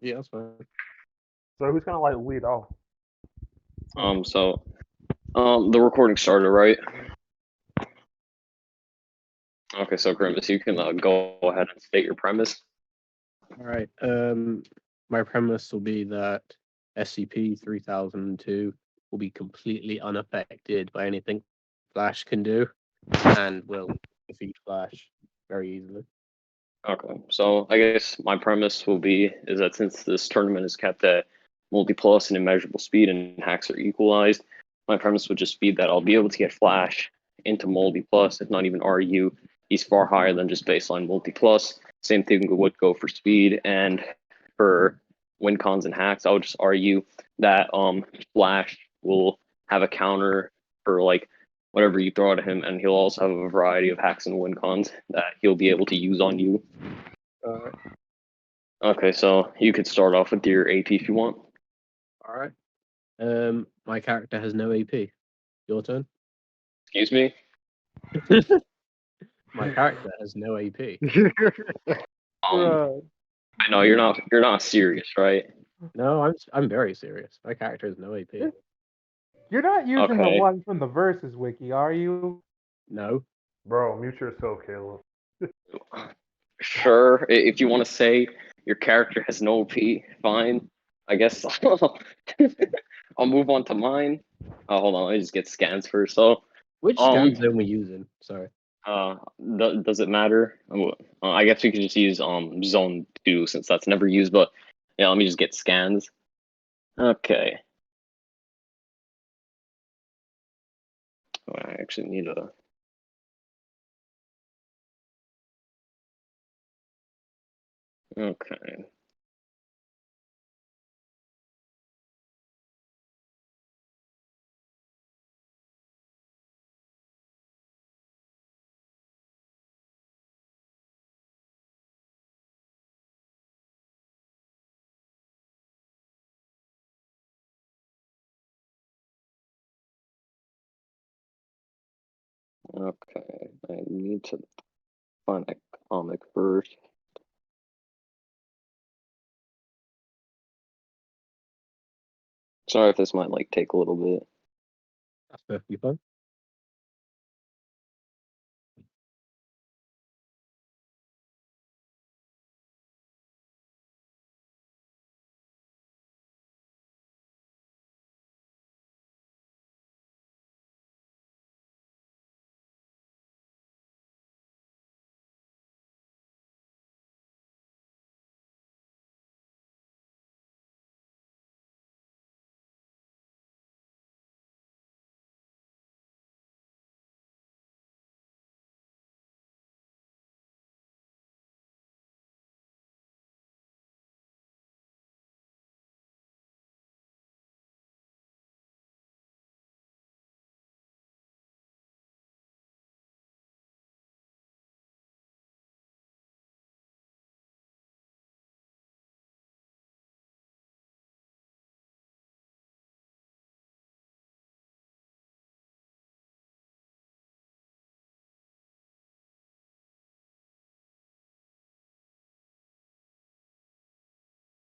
Yeah, that's fine. So who's gonna like lead off? So the recording started, right? Okay, so Grimace, you can go ahead and state your premise. All right. My premise will be that SCP-3002 will be completely unaffected by anything Flash can do, and will defeat Flash very easily. Okay, so I guess my premise will be is that since this tournament is kept at multi-plus and immeasurable speed and hacks are equalized, my premise would just be that I'll be able to get Flash into multi-plus, if not even RU. He's far higher than just baseline multi-plus. Same thing would go for speed and for win cons and hacks. I would just argue that Flash will have a counter for like whatever you throw at him, and he'll also have a variety of hacks and win cons that he'll be able to use on you. All right. Okay, so you could start off with your AP if you want. All right. My character has no AP. Your turn. Excuse me. My character has no AP. Bro. I know you're not serious, right? No, I'm very serious. My character has no AP. You're not using the Okay. one from the verses wiki, are you? No. Bro, mute yourself, Caleb. Sure. If you want to say your character has no P, fine. I guess I'll move on to mine. Hold on, let me just get scans first. So, Which um, scan zone we using? Sorry. does it matter? I guess we could just use zone 2 since that's never used. But yeah, let me just get scans. Okay. Oh, I actually need a. Okay. Okay. I need to find a comic first. Sorry if this might like take a little bit. That's perfectly fine.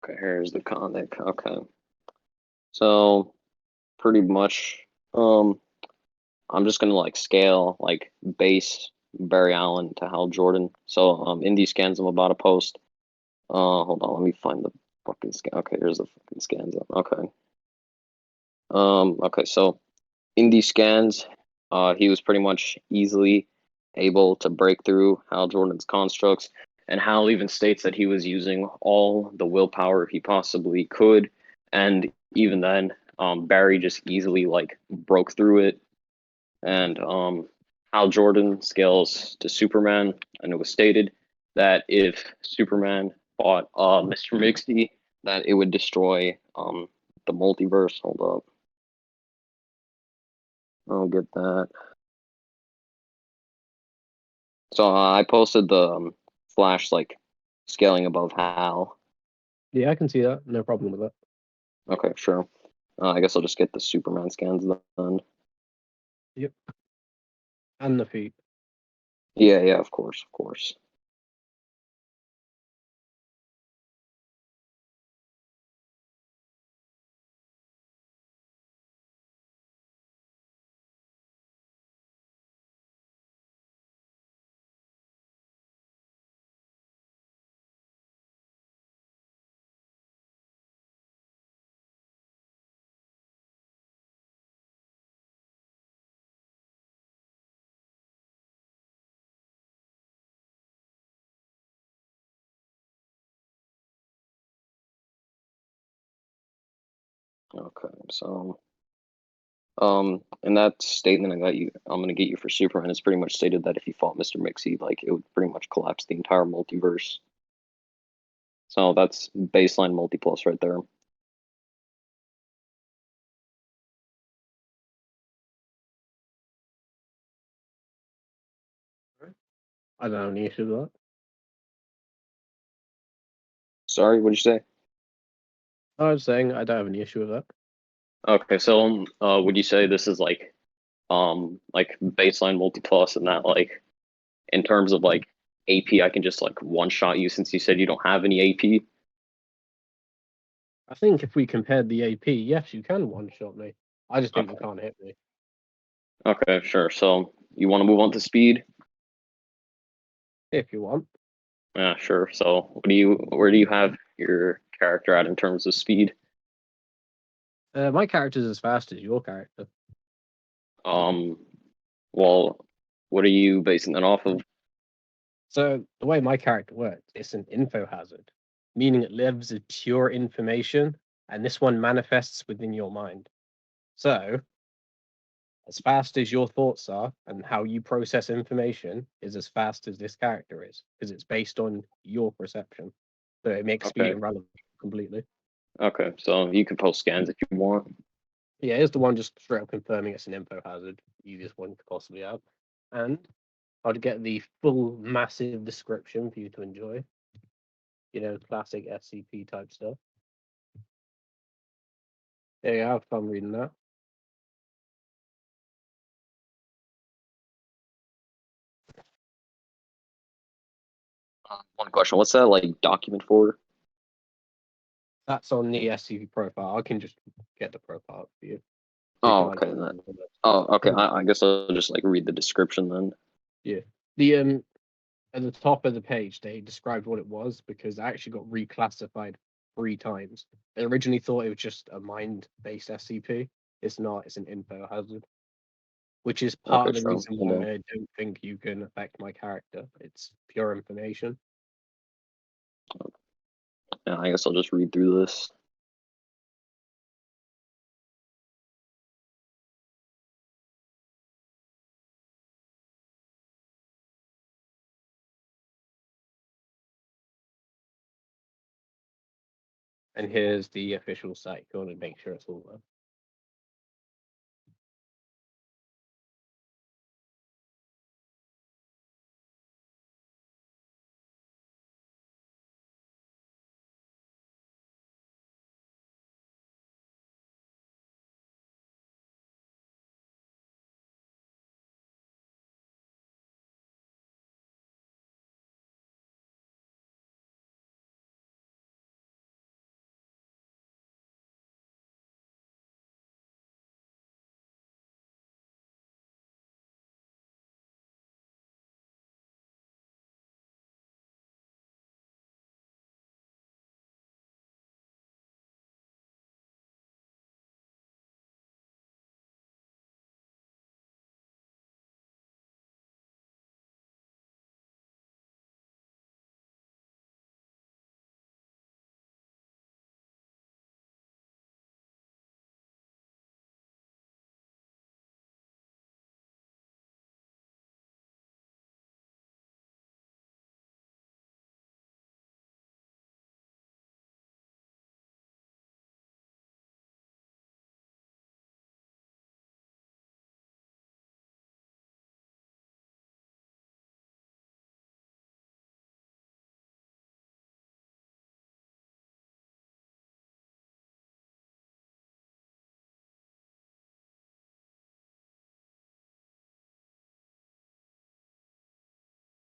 Okay, here's the comic. Okay. So pretty much I'm just gonna like scale like base Barry Allen to Hal Jordan. So in these scans I'm about to post. Hold on, let me find the fucking scan. Okay, here's the fucking scans. Okay. Okay, so in these scans, he was pretty much easily able to break through Hal Jordan's constructs, and Hal even states that he was using all the willpower he possibly could, and even then, Barry just easily like broke through it, and Hal Jordan scales to Superman, and it was stated that if Superman fought Mr. Mixie, that it would destroy the multiverse. Hold up. I'll get that. So I posted the Flash like scaling above Hal. Yeah, I can see that. No problem with that. Okay, sure. I guess I'll just get the Superman scans done. Yep. And the feet. Yeah, yeah, of course, of course. Okay, so in that statement I'm gonna get you for Superman, it's pretty much stated that if you fought Mr. Mixie, like it would pretty much collapse the entire multiverse. So that's baseline multi-plus right there. I don't have any issue with that. Sorry, what'd you say? I was saying I don't have any issue with that. Okay, so would you say this is like baseline multi-plus and that like in terms of like AP, I can just like one shot you since you said you don't have any AP? I think if we compared the AP, yes, you can one shot me. I just think you Okay. can't hit me. Okay, sure. So you want to move on to speed? If you want. Yeah, sure. So where do you have your character at in terms of speed? My character's as fast as your character. Um, well, what are you basing that off of? So the way my character works, it's an info hazard, meaning it lives as pure information, and this one manifests within your mind. So as fast as your thoughts are and how you process information is as fast as this character is, because it's based on your perception. So it makes speed Okay. irrelevant completely. Okay, so you can post scans if you want. Yeah, here's the one just straight up confirming it's an info hazard, easiest one you could possibly have. And I'd get the full massive description for you to enjoy. You know, classic SCP type stuff. There you go, have fun reading that. One question: what's that like document for? That's on the SCP profile. I can just get the profile for you. Oh, okay. Oh, okay. I guess I'll just like read the description then. Yeah. The at the top of the page they described what it was because it actually got reclassified 3 times. They originally thought it was just a mind-based SCP. It's not, it's an info hazard. Which is part Okay, of the sure. reason why I don't think you can affect my character. It's pure information. Yeah, I guess I'll just read through this. And here's the official site. Go on and make sure it's all there.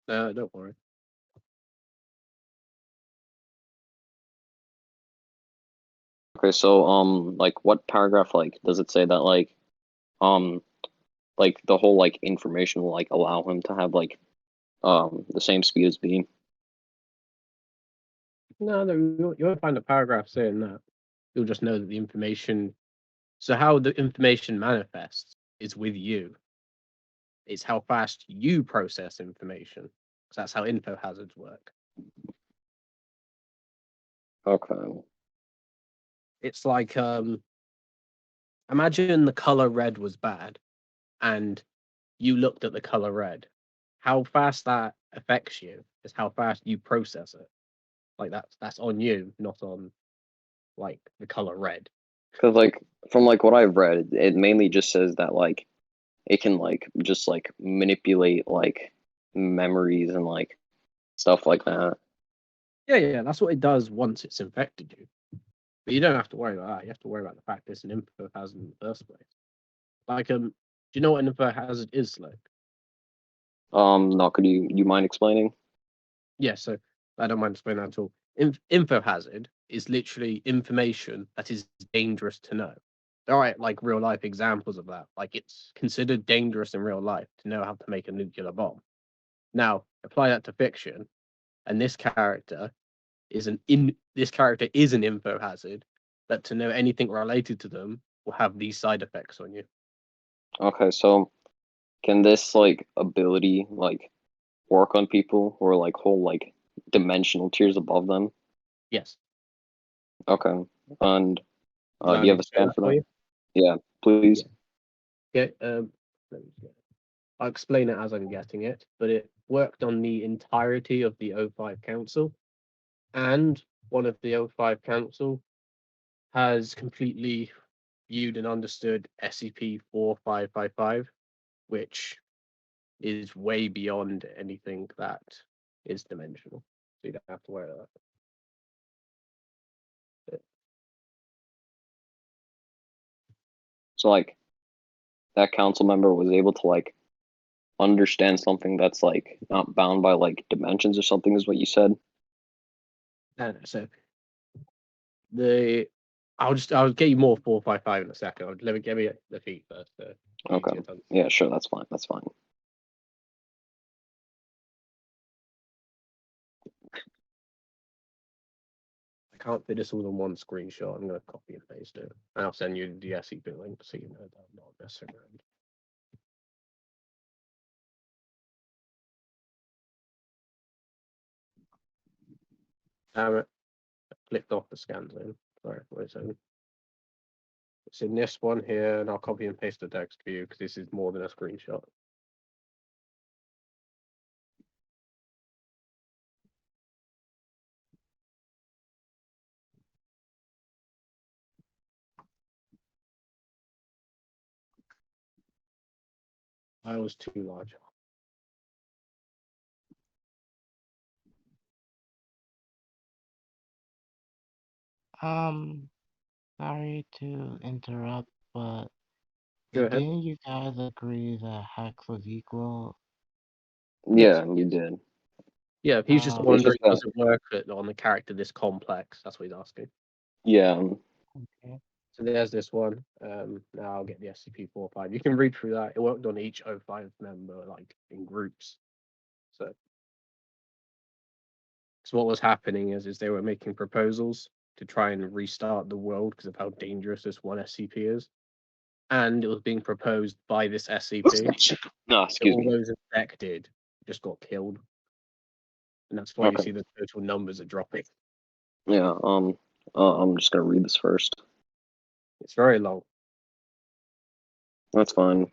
No, don't worry. Okay, so like what paragraph like does it say that um like the whole like information will like allow him to have like the same speed as beam? No, you won't find a paragraph saying that. You'll just know that the information. So how the information manifests is with you. It's how fast you process information. 'Cause that's how info hazards work. Okay. It's like imagine the color red was bad, and you looked at the color red. How fast that affects you is how fast you process it. Like that's on you, not on like the color red. Because like from like what I've read, it mainly just says that like it can like just like manipulate like memories and like stuff like that. Yeah, that's what it does once it's infected you. But you don't have to worry about that. You have to worry about the fact it's an info hazard in the first place. Like, do you know what an info hazard is, like? No, could you mind explaining? Yeah, so I don't mind explaining that at all. Info hazard is literally information that is dangerous to know. There are like real life examples of that. Like it's considered dangerous in real life to know how to make a nuclear bomb. Now apply that to fiction, and this character is an info hazard that to know anything related to them will have these side effects on you. Okay, so can this like ability like work on people who are like whole like dimensional tiers above them? Yes. Okay, and Would you do like you me have to a explain span that for for that? you? Yeah, please. Yeah. Okay. Let me get I'll explain it as I'm getting it, but it worked on the entirety of the O5 Council, and one of the O5 Council has completely viewed and understood SCP-4555, which is way beyond anything that is dimensional. So you don't have to worry about that. So like that council member was able to like understand something that's like not bound by like dimensions or something, is what you said. No, so the I'll get you more 455 in a second. Let me get me the feet first. Okay. Easier to understand. Yeah, sure, that's fine. That's fine. I can't fit this all on one screenshot. I'm going to copy and paste it. And I'll send you the SCP link so you know that I'm not messing around. Damn it. I clicked off the scan zone. Sorry, wait a second. It's in this one here, and I'll copy and paste the text for you because this is more than a screenshot. I was too large. Sorry to interrupt, but Go ahead. didn't you guys agree that Hex was equal? Yeah, you did. Yeah, he's just It's wondering, just that- does it work on the character this complex? That's what he's asking. Yeah. Okay. So there's this one. Now I'll get the SCP-45. You can read through that. It worked on each O5 member, like in groups. So what was happening is they were making proposals to try and restart the world because of how dangerous this one SCP is. And it was being proposed by this SCP. No, So excuse all me. those infected just got killed. And that's why you Okay. see the total numbers are dropping. Yeah, I'm just gonna read this first. It's very long. That's fine.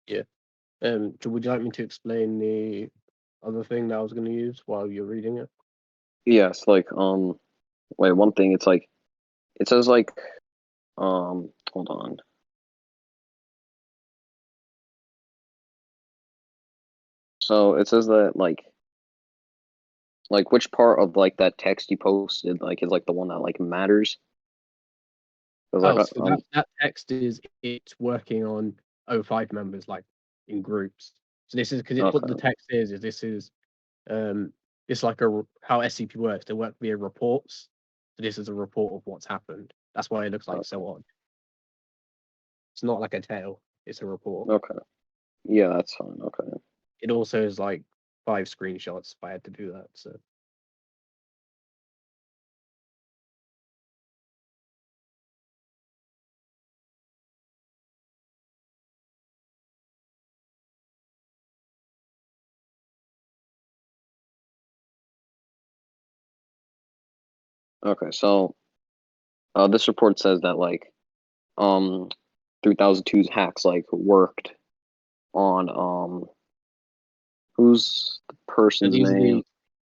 Yeah. Would you like me to explain the other thing that I was going to use while you're reading it? Yes, like wait, one thing, it's like it says like hold on. So it says that like which part of like that text you posted like is like the one that like matters? 'Cause, like, So that text is it's working on O5 members like in groups. So this is because what the okay. text is this is it's like how SCP works. They work via reports. So this is a report of what's happened. That's why it looks like so odd. It's not like a tale. It's a report. Okay. Yeah, that's fine. Okay. It also is like 5 screenshots if I had to do that. So Okay. So, this report says that like, 3002's hacks like worked on who's the person's name?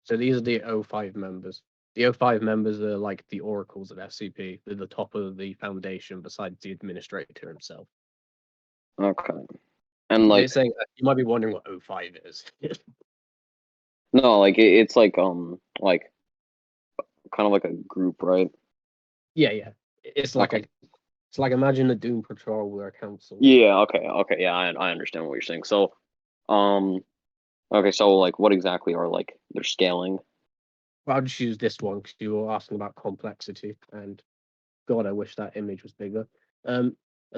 These are the O5 members. The O5 members are like the oracles of SCP. They're the top of the foundation besides the administrator himself. Okay. And like, saying you might be wondering what O5 is. no, like it's like kind of like a group, right? Yeah. It's like Okay. it's like imagine a Doom Patrol or a council. Yeah. Okay. Yeah, I understand what you're saying. So, okay. So like, what exactly are like their scaling? Well, I'll just use this one because you were asking about complexity, and God, I wish that image was bigger. At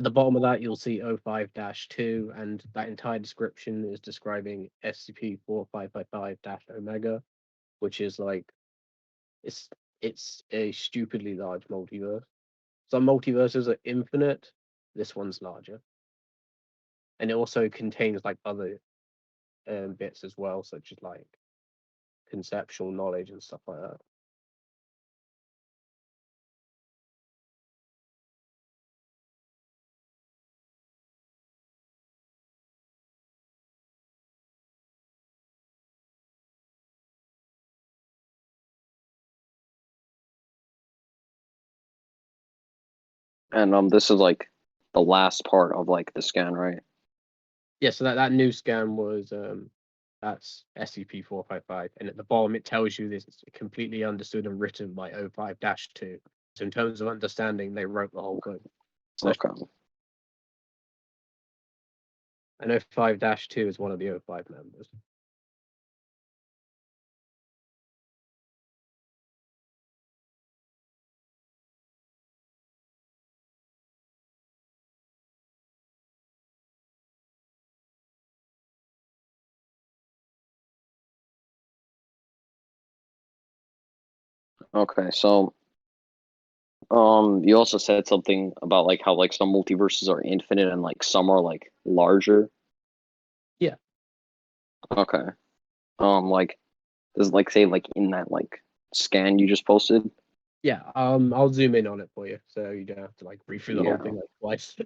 the bottom of that, you'll see O5-2, and that entire description is describing SCP-4555-Omega, which is like it's a stupidly large multiverse. Some multiverses are infinite. This one's larger, and it also contains like other bits as well, such as like conceptual knowledge and stuff like that. And this is like the last part of like the scan, right? Yeah, so that new scan was that's SCP-455, and at the bottom it tells you this is completely understood and written by O5-2. So in terms of understanding, they wrote the whole book. So, Okay. and O5-2 is one of the O5 members. Okay. So, you also said something about like how like some multiverses are infinite and like some are like larger. Yeah. Okay. Like does like say like in that like scan you just posted? Yeah, I'll zoom in on it for you, so you don't have to like read through the Yeah. whole thing like twice.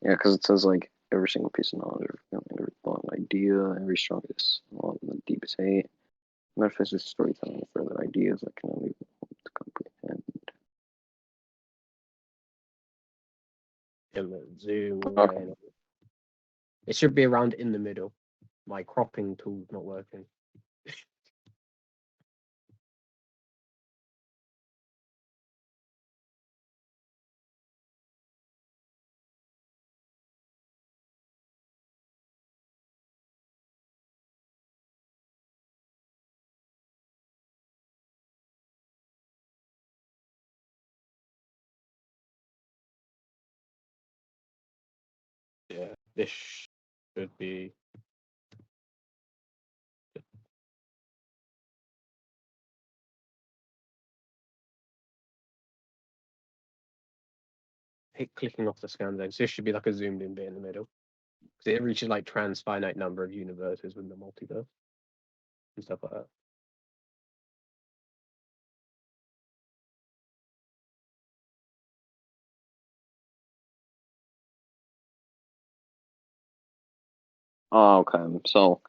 Yeah, because it says like every single piece of knowledge, every thought and idea, every strongest, all the deepest hate, metaphysics, storytelling, further ideas that can only be to comprehend. And then zoom Okay. in. It should be around in the middle. My cropping tool's not working. Yeah, this should be. Hit clicking off the scan zone. So this should be like a zoomed in bit in the middle. Because it reaches like transfinite number of universes within the multiverse and stuff like that. Oh, okay. So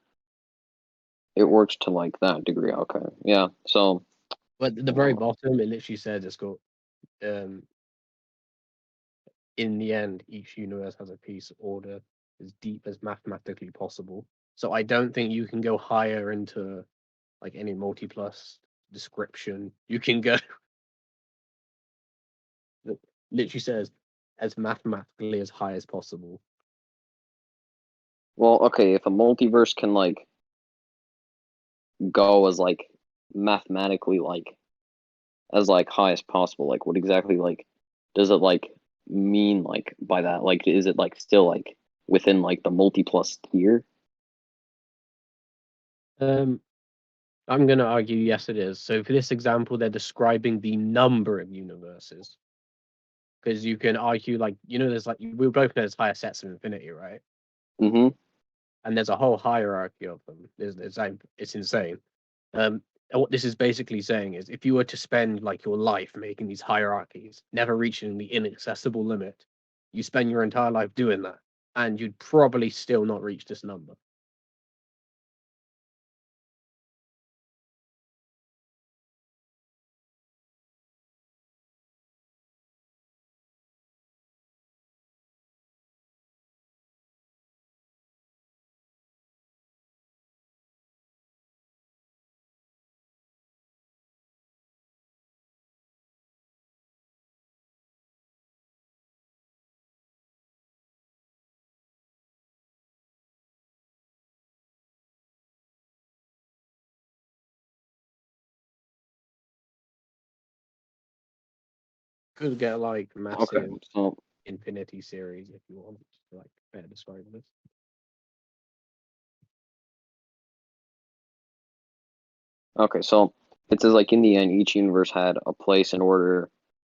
it works to like that degree. Okay. Yeah. So But at the very bottom, it literally says it's got in the end, each universe has a piece order as deep as mathematically possible. So I don't think you can go higher into like any multi-plus description. You can go it literally says as mathematically as high as possible. well, okay, if a multiverse can like go as like mathematically like as like high as possible? Like what exactly like does it like mean like by that? Like is it like still like within like the multi-plus tier? Um, I'm going to argue yes, it is. So for this example, they're describing the number of universes. Because you can argue, like, there's like, we both know there's higher sets of infinity, right? Mm-hmm. And there's a whole hierarchy of them. It's insane. And what this is basically saying is if you were to spend like your life making these hierarchies, never reaching the inaccessible limit, you spend your entire life doing that, and you'd probably still not reach this number. Could get like Okay. massive So infinity series if you want to like better describe this. okay, so it says like in the end each universe had a place and order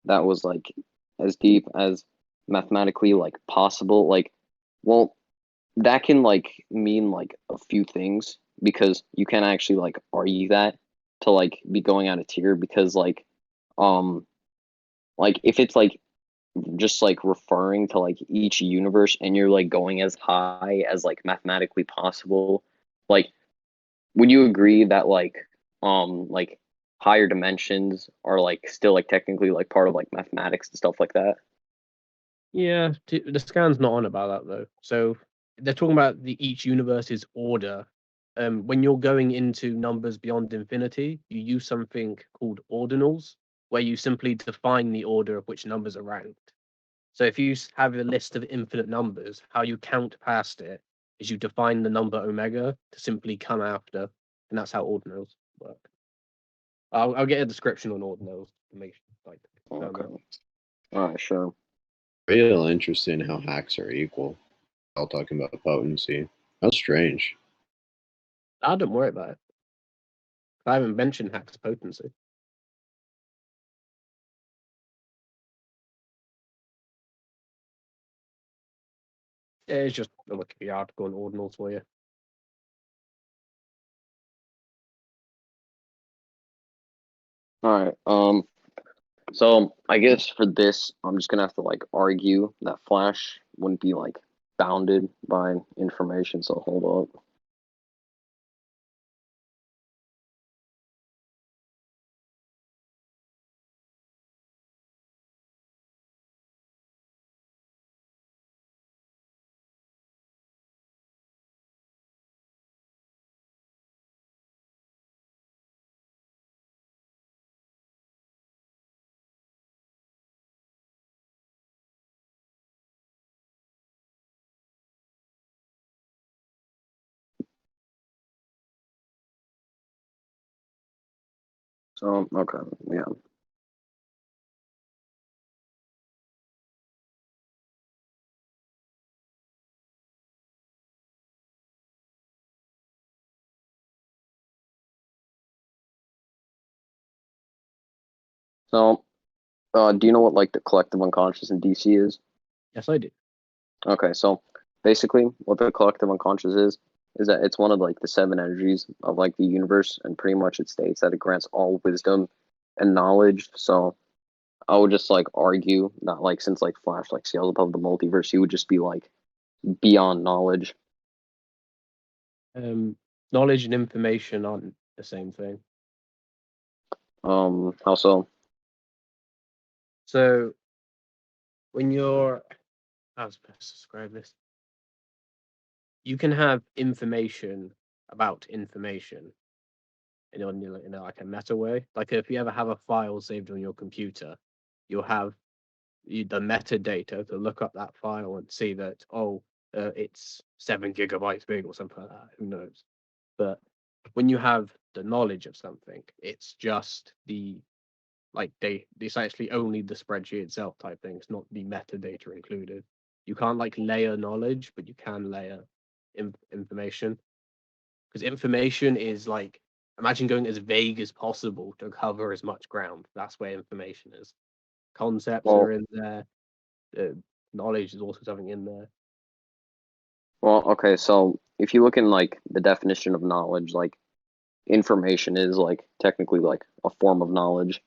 that was like as deep as mathematically like possible. Like well that can like mean like a few things because you can actually like argue that to like be going out of tier because um like if it's like just like referring to like each universe and you're like going as high as like mathematically possible, like would you agree that like higher dimensions are like still like technically like part of like mathematics and stuff like that? Yeah, the scan's not on about that though. So they're talking about each universe's order. When you're going into numbers beyond infinity, you use something called ordinals, where you simply define the order of which numbers are ranked. So if you have a list of infinite numbers, how you count past it is you define the number omega to simply come after, and that's how ordinals work. I'll get a description on ordinals to make like confirm Okay. that. All right, sure. Real interesting how hacks are equal. All talking about potency. How strange. I don't worry about it. I haven't mentioned hack's potency. Yeah, it's just a look at the article and ordinals for you. All right. So I guess for this, I'm just gonna have to like argue that Flash wouldn't be like bounded by information. So hold up. So okay, yeah. So do you know what like the collective unconscious in DC is? Yes, I do. Okay, so basically what the collective unconscious is that it's one of like the seven energies of like the universe, and pretty much it states that it grants all wisdom and knowledge. So I would just like argue that like since like Flash like sails above the multiverse, he would just be like beyond knowledge. Knowledge and information aren't the same thing. How so? So when you're, how was best to describe this? You can have information about information in like a meta way. Like if you ever have a file saved on your computer, you'll have the metadata to look up that file and see that it's 7 gigabytes big or something like that. Who knows? But when you have the knowledge of something, it's just it's actually only the spreadsheet itself type thing. It's not the metadata included. You can't like layer knowledge, but you can layer information, because information is like, imagine going as vague as possible to cover as much ground. That's where information is. Concepts Well, are in there. Knowledge is also something in there. well, okay. So if you look in like the definition of knowledge, like information is like technically like a form of knowledge.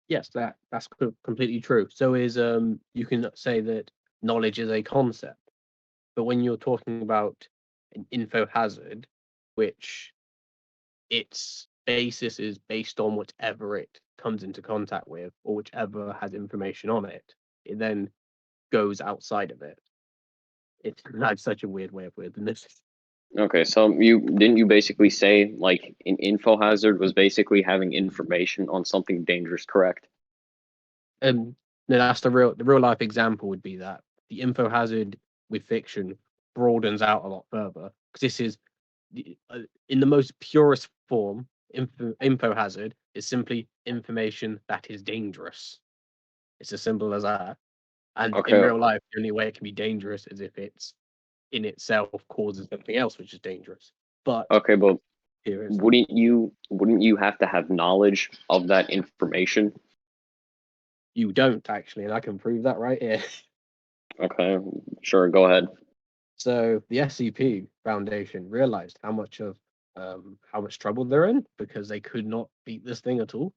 Yes, that's completely true. So is you can say that knowledge is a concept, but when you're talking about an info hazard, which its basis is based on whatever it comes into contact with or whichever has information on it, it then goes outside of it. That's such a weird way of wording this. Okay, so you basically say like an info hazard was basically having information on something dangerous, correct? No, that's the real life example would be that the info hazard with fiction broadens out a lot further, because this is in the most purest form. Info hazard is simply information that is dangerous. It's as simple as that. And in Okay, real life, the only way it can be dangerous is if it's in itself causes something else which is dangerous. But okay, but here is wouldn't you have to have knowledge of that information? you don't actually, and I can prove that right here. Okay, sure, go ahead. So the SCP Foundation realized how much trouble they're in because they could not beat this thing at all.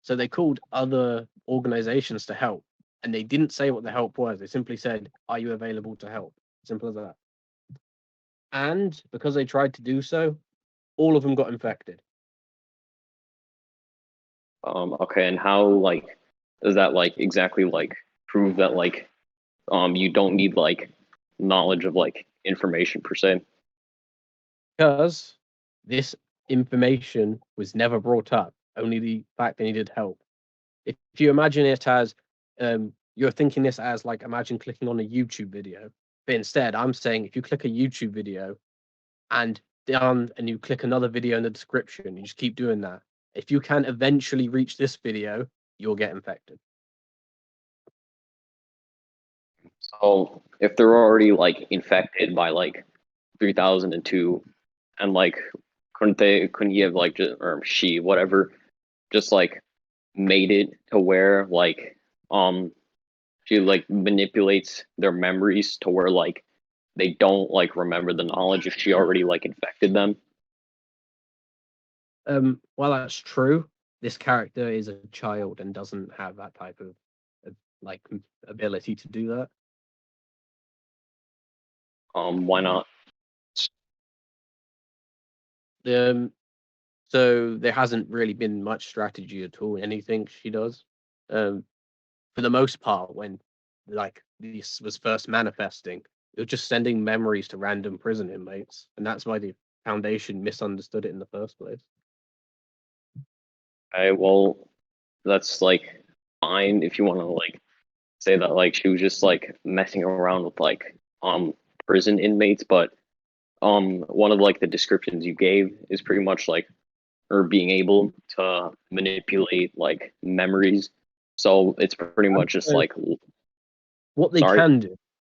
So they called other organizations to help, and they didn't say what the help was. They simply said, "Are you available to help?" Simple as that. And because they tried to do so, all of them got infected. Okay, and how like does that like exactly like prove that like you don't need like knowledge of like information per se? Because this information was never brought up, only the fact they needed help. If you imagine it as, you're thinking this as like, imagine clicking on a YouTube video, but instead I'm saying if you click a YouTube video and down and you click another video in the description, you just keep doing that. If you can eventually reach this video, you'll get infected. So if they're already like infected by like 3002, and like couldn't you have like just, or she whatever just like made it to where like she like manipulates their memories to where like they don't like remember the knowledge if she already like infected them? While that's true, this character is a child and doesn't have that type of like ability to do that. Why not? Um, so there hasn't really been much strategy at all in anything she does. For the most part, when like this was first manifesting, it was just sending memories to random prison inmates, and that's why the Foundation misunderstood it in the first place. Okay, well, that's like fine if you want to like say that like she was just like messing around with like prison inmates, but one of like the descriptions you gave is pretty much like her being able to manipulate like memories. So it's pretty much just So like what they sorry. can do,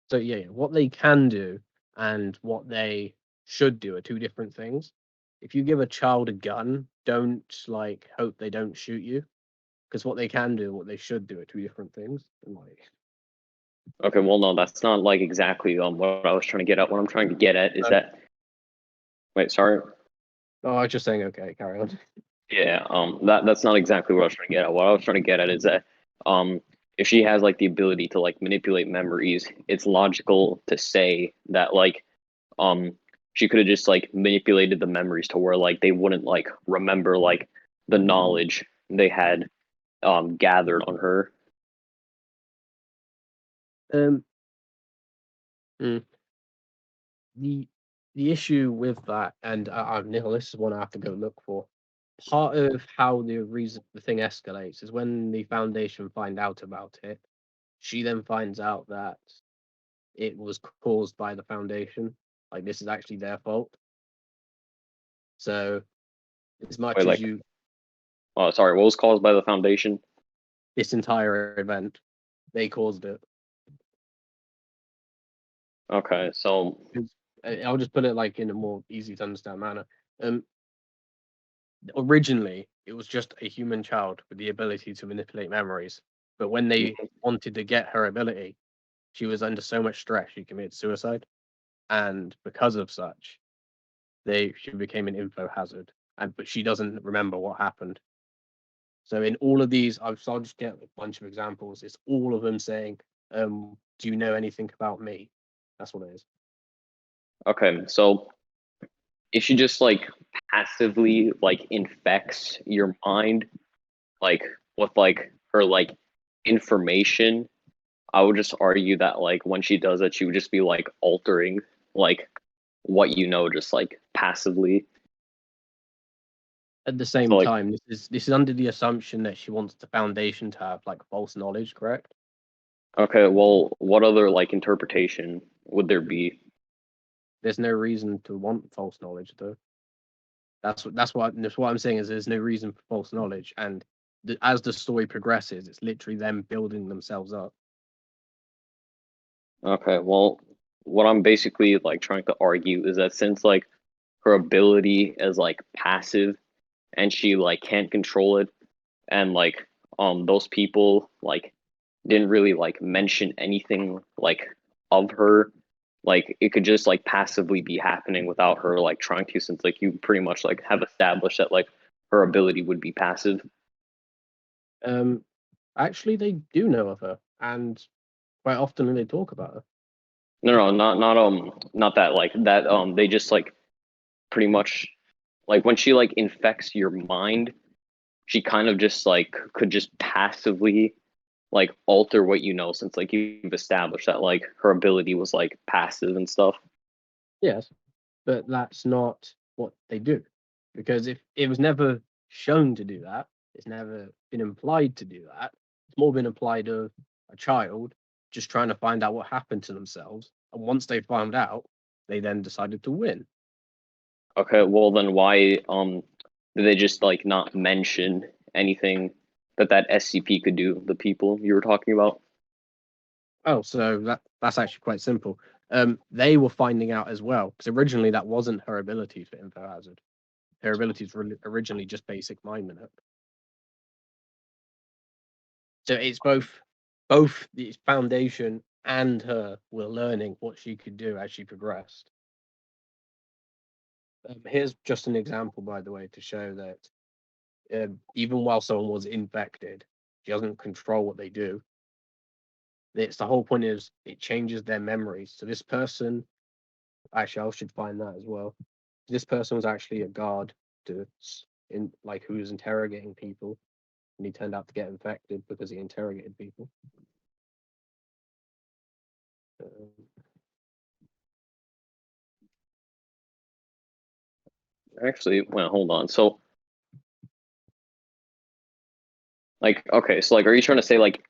so yeah, what they can do and what they should do are two different things. If you give a child a gun, don't like hope they don't shoot you, because what they can do and what they should do are two different things. And like, Okay, well no, that's not like exactly what I was trying to get at. What I'm trying to get at is that wait, sorry. oh, I was just saying, okay, carry on. Yeah, that's not exactly what I was trying to get at. What I was trying to get at is that if she has like the ability to like manipulate memories, it's logical to say that like um she could have just like manipulated the memories to where like they wouldn't like remember like the knowledge they had gathered on her. Um, mm, the the issue with that, and Neil, this is one I have to go look for. Part of how the thing escalates is when the Foundation find out about it. She then finds out that it was caused by the Foundation. Like this is actually their fault. So as much Wait, as like- you Oh, sorry. What was caused by the Foundation? this entire event, they caused it. Okay, so I'll just put it like in a more easy to understand manner. Originally, it was just a human child with the ability to manipulate memories. But when they wanted to get her ability, she was under so much stress she committed suicide. And because of such, she became an info hazard. But she doesn't remember what happened. So in all of these, I'll just get a bunch of examples. It's all of them saying, "Do you know anything about me?" That's what it is. okay, so if she just like passively like infects your mind, like with like her like information, I would just argue that like when she does that, she would just be like altering like what you know, just like passively. At the same So, like- time, this is under the assumption that she wants the Foundation to have like false knowledge, correct? Okay, well, what other like interpretation would there be? There's no reason to want false knowledge, though. That's what I'm saying is there's no reason for false knowledge, and as the story progresses, it's literally them building themselves up. Okay, well, what I'm basically like trying to argue is that since like her ability is like passive and she like can't control it, and like those people like didn't really like mention anything like of her, like it could just like passively be happening without her like trying to, since like you pretty much like have established that like her ability would be passive. Actually, they do know of her, and quite often they talk about her. No, not that like that they just like pretty much like when she like infects your mind, she kind of just like could just passively like alter what you know, since like you've established that like her ability was like passive and stuff. Yes, but that's not what they do, because if it was never shown to do that, it's never been implied to do that. It's more been implied of a child just trying to find out what happened to themselves, and once they found out, they then decided to win. Okay, well then why did they just like not mention anything that SCP could do, the people you were talking about? Oh, so that's actually quite simple. They were finding out as well, because originally that wasn't her ability for Info Hazard. Her abilities were originally just basic mind minute. So it's both the Foundation and her were learning what she could do as she progressed. Here's just an example, by the way, to show that even while someone was infected, she doesn't control what they do. It's the whole point is it changes their memories. So this person, actually, I should find that as well. This person was actually a guard who was interrogating people, and he turned out to get infected because he interrogated people. Actually, well, hold on. So, like, okay, so like, are you trying to say like,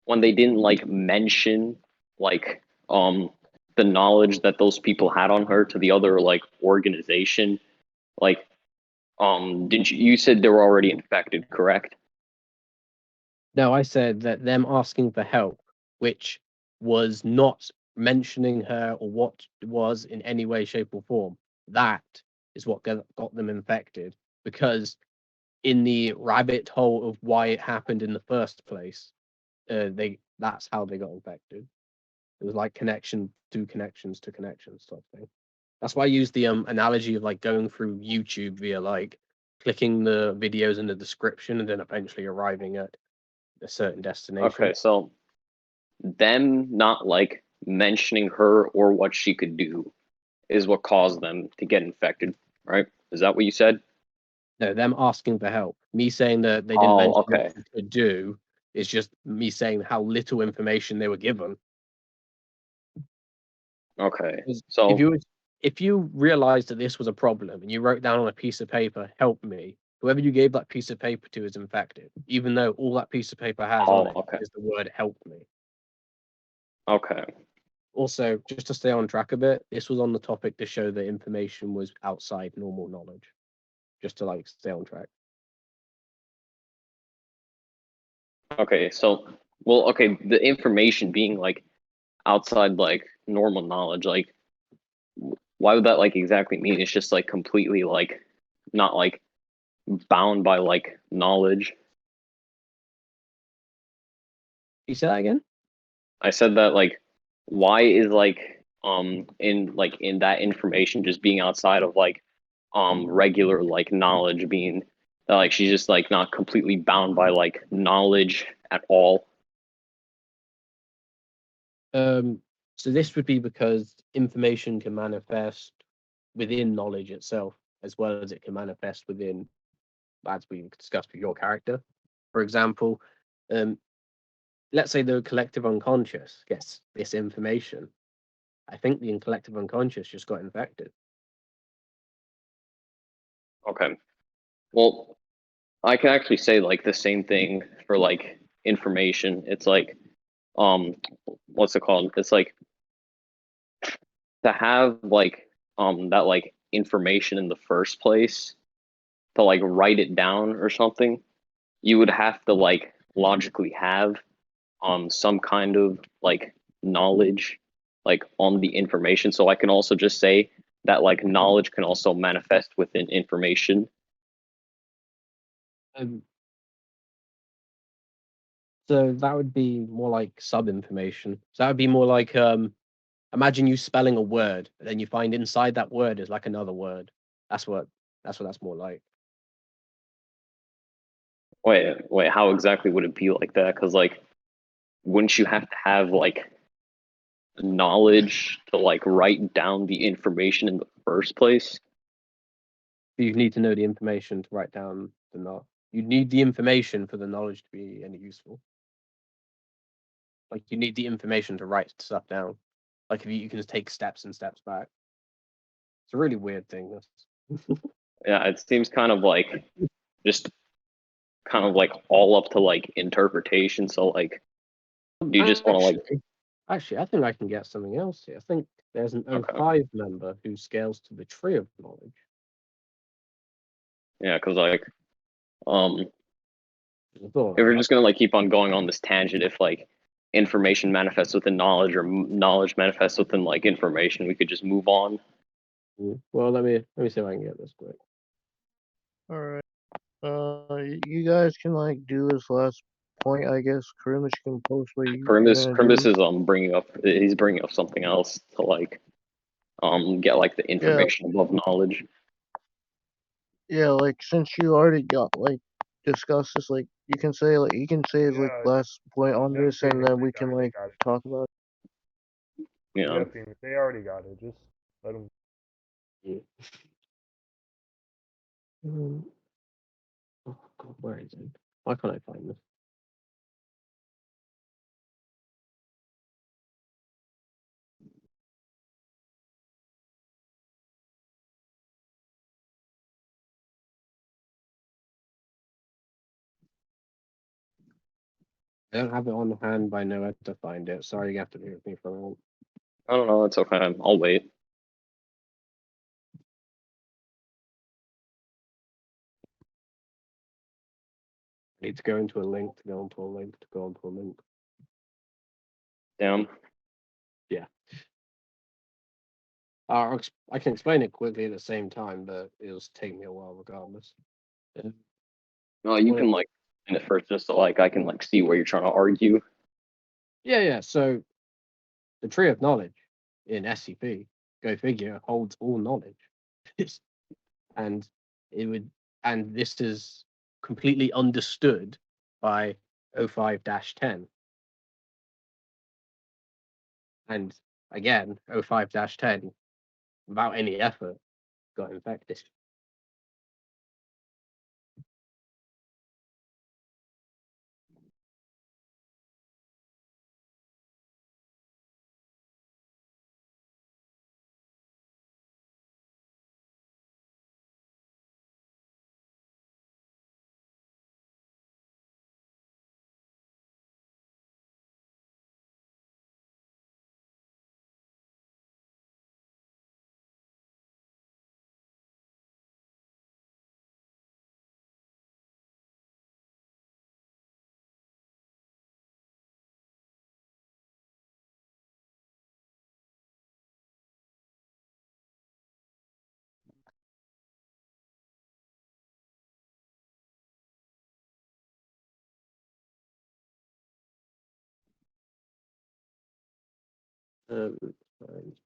when they didn't like mention like, the knowledge that those people had on her to the other like organization, like, did you said they were already infected, correct? No, I said that them asking for help, which was not mentioning her or what it was in any way, shape, or form, that is what got them infected. Because in the rabbit hole of why it happened in the first place, that's how they got infected. It was like connection to connections to connections type thing. That's why I use the analogy of like going through YouTube via like clicking the videos in the description and then eventually arriving at a certain destination. Okay, so them not like mentioning her or what she could do is what caused them to get infected, right? Is that what you said? No, them asking for help. Me saying that they didn't Oh, mention okay. what they could do is just me saying how little information they were given. Okay. Because So if you realized that this was a problem and you wrote down on a piece of paper, "Help me," whoever you gave that piece of paper to is infected, even though all that piece of paper has on it okay. is the word "help me." Okay. Also, just to stay on track a bit, this was on the topic to show that information was outside normal knowledge. Just to like stay on track. Okay, so okay, the information being like outside like normal knowledge, like why would that like exactly mean it's just like completely like not like bound by like knowledge? You say that again? I said that like why is like in that information just being outside of like regular like knowledge being like she's just like not completely bound by like knowledge at all. So this would be because information can manifest within knowledge itself, as well as it can manifest within, as we discussed with your character. For example, um, let's say the collective unconscious gets this information. I think the collective unconscious just got infected. Okay. Well, I can actually say like the same thing for like information. It's like um what's it called? It's like to have like that like information in the first place, to like write it down or something, you would have to like logically have some kind of like knowledge like on the information. So I can also just say that like knowledge can also manifest within information. Um, so that would be more like sub information. So that would be more like imagine you spelling a word, and then you find inside that word is like another word. That's what that's more like. Wait, how exactly would it be like that? Because like wouldn't you have to have like knowledge to like write down the information in the first place? You need to know the information to write down the knowledge. You need the information for the knowledge to be any useful. Like you need the information to write stuff down. Like if you can just take steps and steps back. It's a really weird thing. This. Yeah, it seems kind of like just kind of like all up to like interpretation. So like you just want to like Actually, I think I can get something else here. I think there's an okay. O5 member who scales to the tree of knowledge. Yeah, because like um I thought if of we're that. just gonna like keep on going on this tangent, if like information manifests within knowledge or knowledge manifests within like information, we could just move on. Well, let me see if I can get this quick. Alright. You guys can like do this last point, I guess. Karimash can post what you're gonna Crimbus do. is he's bringing up something else to like get like the Yeah, information above knowledge. yeah. Like since you already got like discussed this, like you can say his like Yeah, last point on them this, and Phoenix, then we can like got it. talk about it. You know. Yeah, Phoenix, they already got it. Just let them. Yeah. Um, oh God, where is it? Why can't I find this? I don't have it on hand, but I know where to find it. Sorry, you have to be with me for a moment. I don't know, it's okay. I'll wait. I need to go into a link to go onto a link to go onto a link. Damn. Yeah. I can explain it quickly at the same time, but it'll take me a while regardless. No, you Well, can like in it first just so like I can like see where you're trying to argue. yeah. So the tree of knowledge in SCP, go figure, holds all knowledge. and it would and this is completely understood by O5-10. And again, O5-10, without any effort, got infected. Um, and-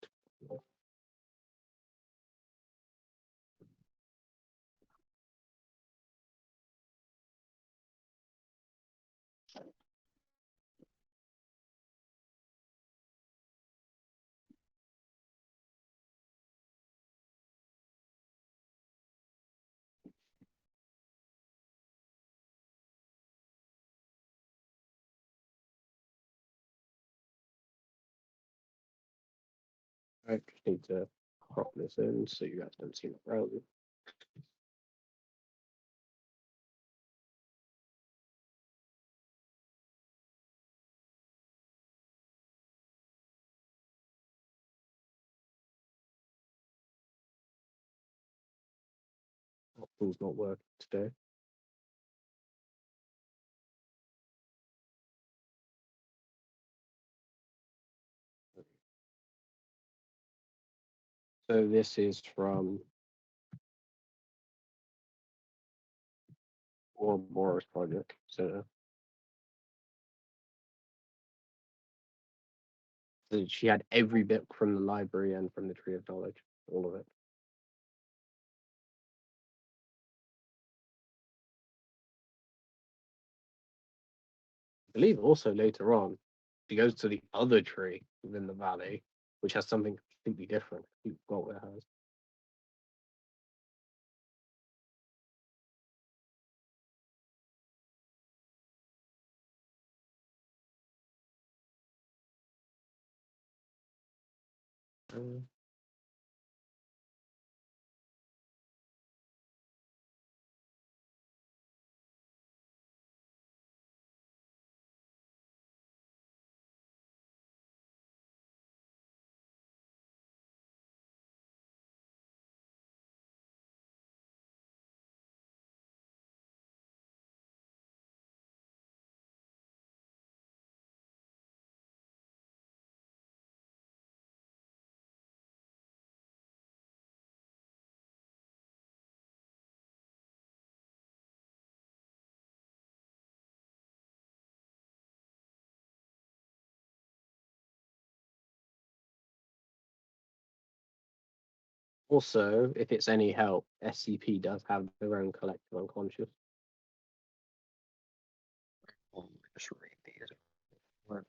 I just need to crop this in so you guys don't see my browser. Option's not working today. So this is from Boris project. So she had every bit from the library and from the Tree of Knowledge, all of it. I believe also later on, she goes to the other tree within the valley, which has something completely different. I forgot what it has. Um, Also, if it's any help, SCP does have their own collective unconscious. Just read these. Work.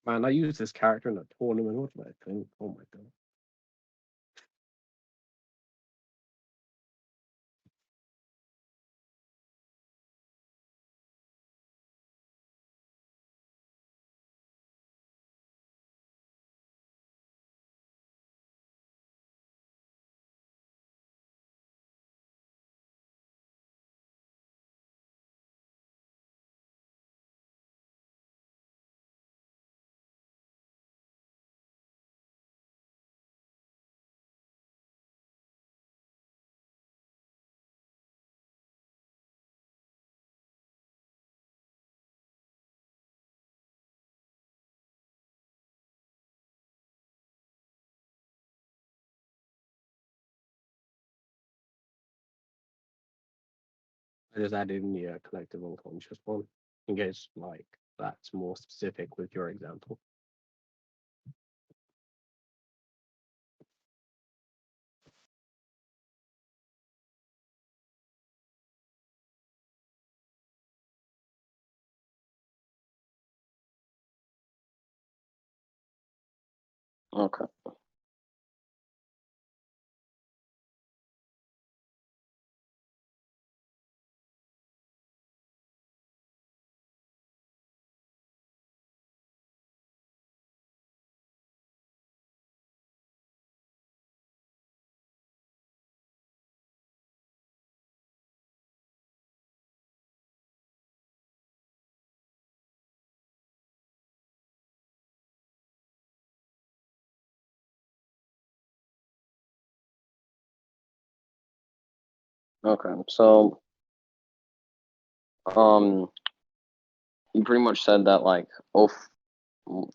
Man, I used this character in a tournament. What did I think? Oh my god. I just added in the collective unconscious one in case like that's more specific with your example. Okay. Okay, so um, you pretty much said that like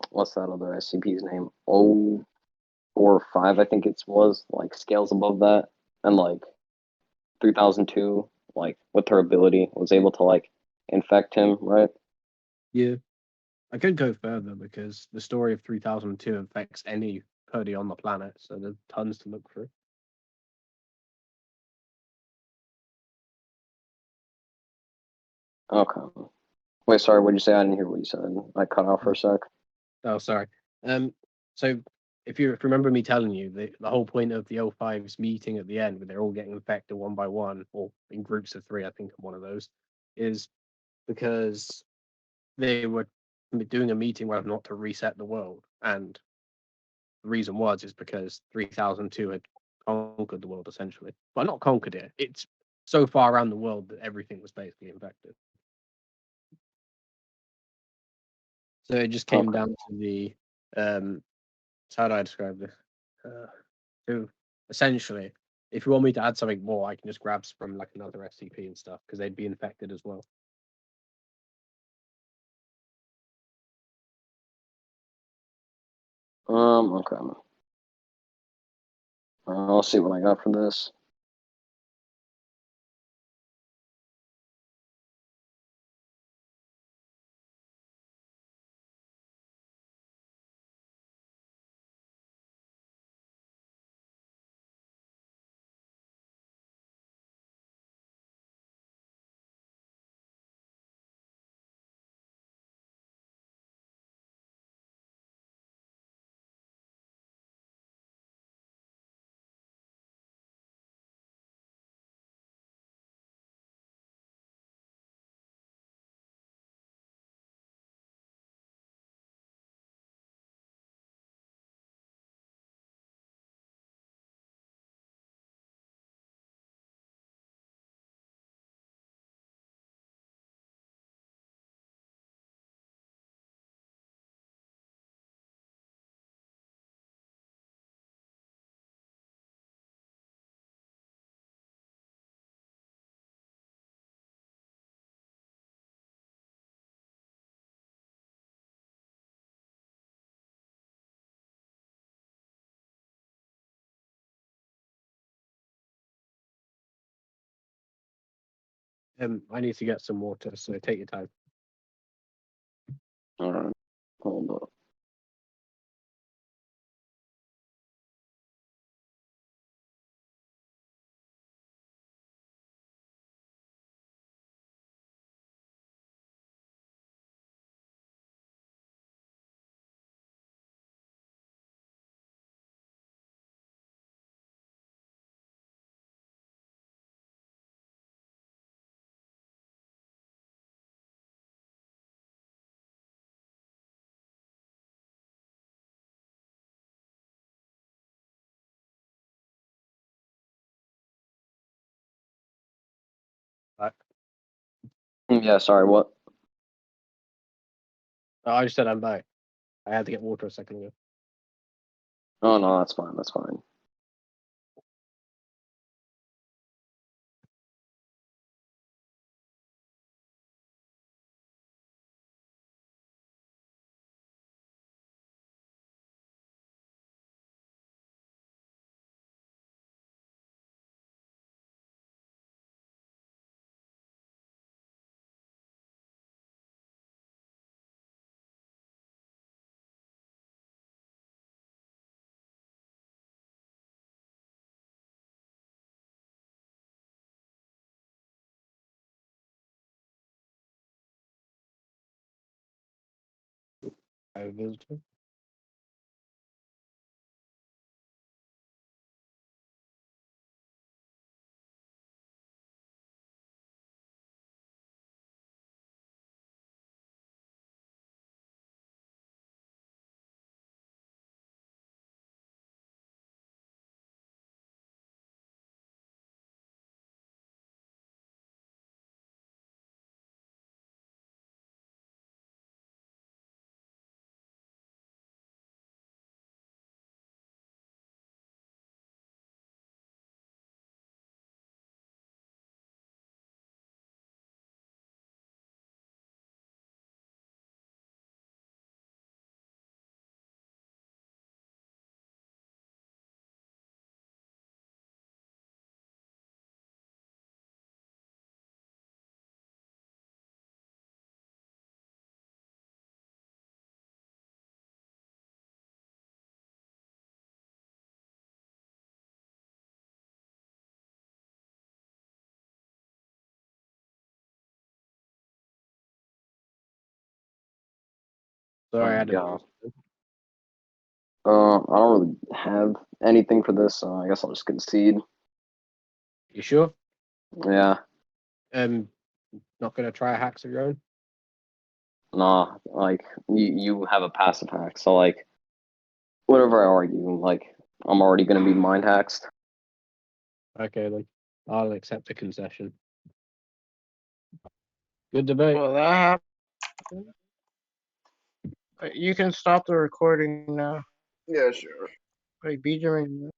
what's that other SCP's name? 045, I think it was, like scales above that, and like 3002, like with her ability, was able to like infect him, right? Yeah. I could go further because the story of 3002 affects any Purdy on the planet, so there's tons to look through. Okay. Wait, sorry, what'd you say? I didn't hear what you said. I cut off for a sec. Oh, sorry. So if you remember me telling you the whole point of the O5's meeting at the end, where they're all getting infected one by one, or in groups of three, I think I'm one of those, is because they were doing a meeting whether or not to reset the world, and the reason is because 3002 had conquered the world essentially, but not conquered it. It's so far around the world that everything was basically infected. So it just came Okay. down to the so how do I describe this? So essentially, if you want me to add something more, I can just grab from like another SCP and stuff because they'd be infected as well. Okay. I'll see what I got for this. I need to get some water, so take your time. All right. Hold up. Right. Yeah, sorry, what? Oh, I just said I'm back. I had to get water a second ago. Oh no, that's fine. That's fine. I visited. Sorry, Oh, Adam. God. I don't really have anything for this, so I guess I'll just concede. You sure? Yeah, Not gonna try a hacks of your own? nah, like, you have a passive hack, so, like, whatever I argue, like, I'm already gonna be mind hacked. Okay then. I'll accept the concession. Good debate. Well, that happened. You can stop the recording now. Yeah, sure. Wait, Bjermen.